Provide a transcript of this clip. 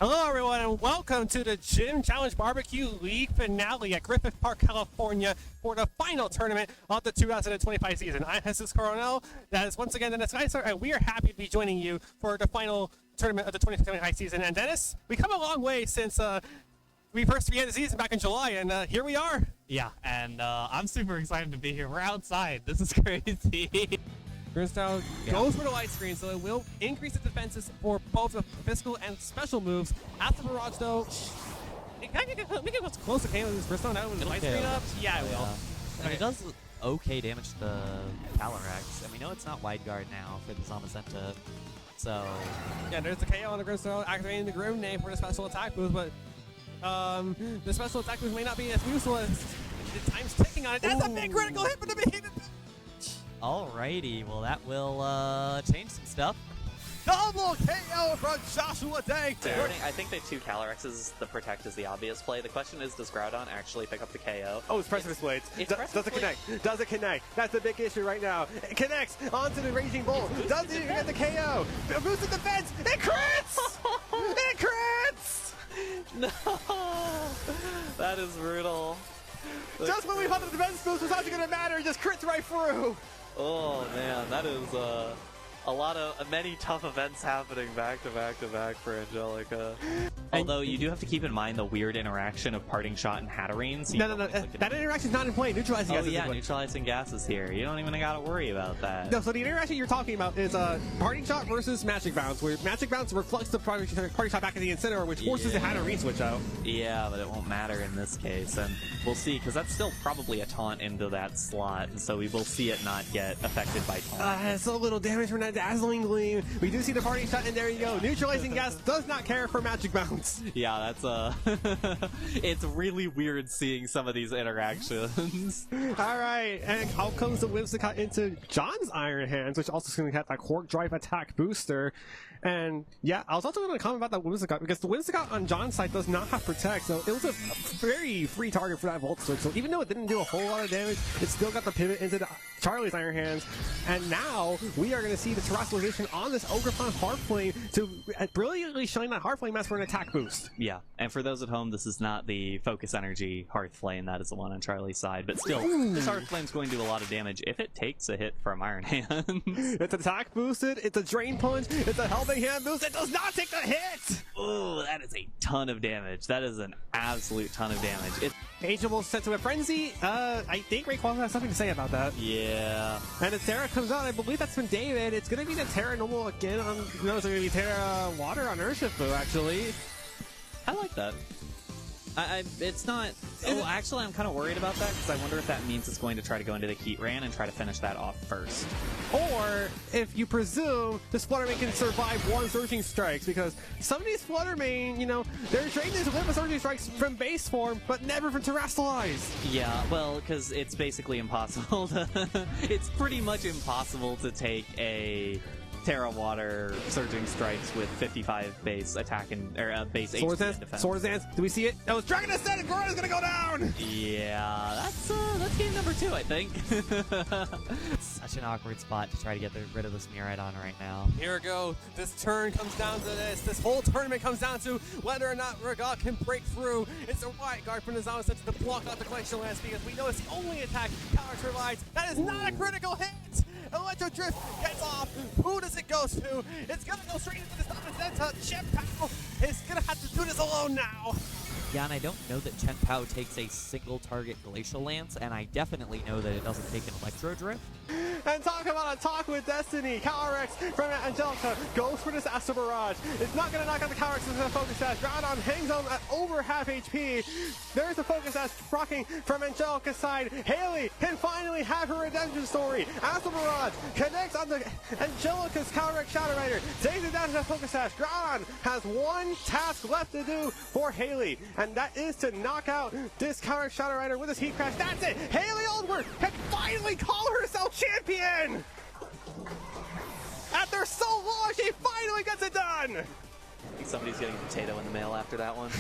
Hello everyone and welcome to the Gym Challenge Barbecue League finale at Griffith Park, California for the final tournament of the 2025 season. I'm Jesus Coronel, that is once again Dennis Geisler, and we are happy to be joining you for the final tournament of the 2025 season. And Dennis, we come a long way since we first began the season back in July, and here we are. Yeah, and I'm super excited to be here. We're outside. This is crazy. Grimstyle goes for the light screen, so it will increase the defenses for both the physical and special moves. After Barrage, though, it kind of make it close to KO this Grimstyle now with the light screen up. Yeah, it will. And it does okay damage to Calyrex, and we know it's not wide guard now for the Zamazenta. So yeah, there's the KO on the Grimstyle, activating the Grim name for the special attack boost, but the special attack boost may not be as useful as the time's ticking on it. That's a big critical hit for the Behemoth! Alrighty, well that will change some stuff. Double KO from Joshua Dang! I think the two Calyrexes, the Protect is the obvious play. The question is, does Groudon actually pick up the KO? Oh, it's Precipice Blades. Does it connect? Does it connect? That's the big issue right now. It connects onto the Raging Bull. Does it get the KO? Boosted defense! It crits! It crits! No! That is brutal. Just when we thought the defense boost was not going to matter, it just crits right through! Oh man, that is a lot of many tough events happening back to back to back for Angelica. Although you do have to keep in mind the weird interaction of Parting Shot and Hatterene. So No. That interaction's not in play. Neutralizing gas is in play. Neutralizing gas is here. You don't even gotta worry about that. No, so the interaction you're talking about is Parting Shot versus Magic Bounce, where Magic Bounce reflects the Parting Shot back at the Incineroar, which forces the Hatterene switch out. Yeah, but it won't matter in this case, and we'll see, because that's still probably a taunt into that slot, and so we will see it not get affected by taunt. So little damage from that Dazzling Gleam. We do see the Parting Shot, and there you go. Neutralizing gas does not care for Magic Bounce. Yeah, that's it's really weird seeing some of these interactions. Alright, and out comes the Whimsicott into John's Iron Hands, which also is going to have that Quark Drive attack booster. And yeah, I was also going to comment about that Whimsicott, because the Whimsicott on John's side does not have Protect, so it was a very free target for that Volt Switch. So even though it didn't do a whole lot of damage, it still got the pivot into the Charlie's Iron Hands. And now we are going to see the Terrestrialization on this Ogrefon Heartflame to brilliantly shine that Heartflame mask for an attack boost. Yeah, and for those at home, this is not the Focus Energy Heartflame, that is the one on Charlie's side, but still, this Heartflame's going to do a lot of damage if it takes a hit from Iron Hands. It's attack boosted, it's a Drain Punch, it's a Helping Hand boost, it does not take the hit! Oh, that is a ton of damage. That is an absolute ton of damage. Ageable set to a Frenzy, I think Rayquaza has something to say about that. Yeah. And the Terra comes out, I believe that's from David. It's gonna be the Terra Normal again on, no, it's gonna be Terra Water on Urshifu, actually. I like that. It's not... Oh, actually, I'm kind of worried about that, because I wonder if that means it's going to try to go into the Heatran and try to finish that off first. Or, if you presume, this Fluttermane can survive one Surging Strikes, because some of these Fluttermane, you know, they're trained to live with Surging Strikes from base form, but never from Terrestrialize. Yeah, well, because it's basically impossible to... It's pretty much impossible to take a... Terra Water Surging Strikes with 55 base attack and base Swords HP and defense. Swords Dance, do we see it? That was Dragon Ascent, Corona's gonna go down! Yeah, that's game number 2, I think. Such an awkward spot to try to get rid of this Miraidon right now. Here we go. This turn comes down to this. This whole tournament comes down to whether or not Regal can break through. It's a White Guard from the Zamazenta to block out the Glacial Lance, because we know it's the only attack Power provides. That is not a critical hit! Electro Drift gets off. Who does it go to? It's gonna go straight into the Zamazenta. Chip Pao is gonna have to do this alone now. Yeah, and I don't know that Chen Pao takes a single target Glacial Lance, and I definitely know that it doesn't take an Electro Drift. And talk about a talk with Destiny. Calyrex from Angelica goes for this Astro Barrage. It's not going to knock out the Calyrex with a Focus Sash. Groudon hangs on at over half HP. There's the Focus Sash rocking from Angelica's side. Haley can finally have her redemption story. Astro Barrage connects on the Angelica's Calyrex Shadow Rider. Takes it down to the Focus Sash. Groudon has one task left to do for Haley, and that is to knock out this Calyrex Shadow Rider with his Heat Crash. That's it. Haley Oldward can finally call herself champion. After so long, she finally gets it done! I think somebody's getting a potato in the mail after that one.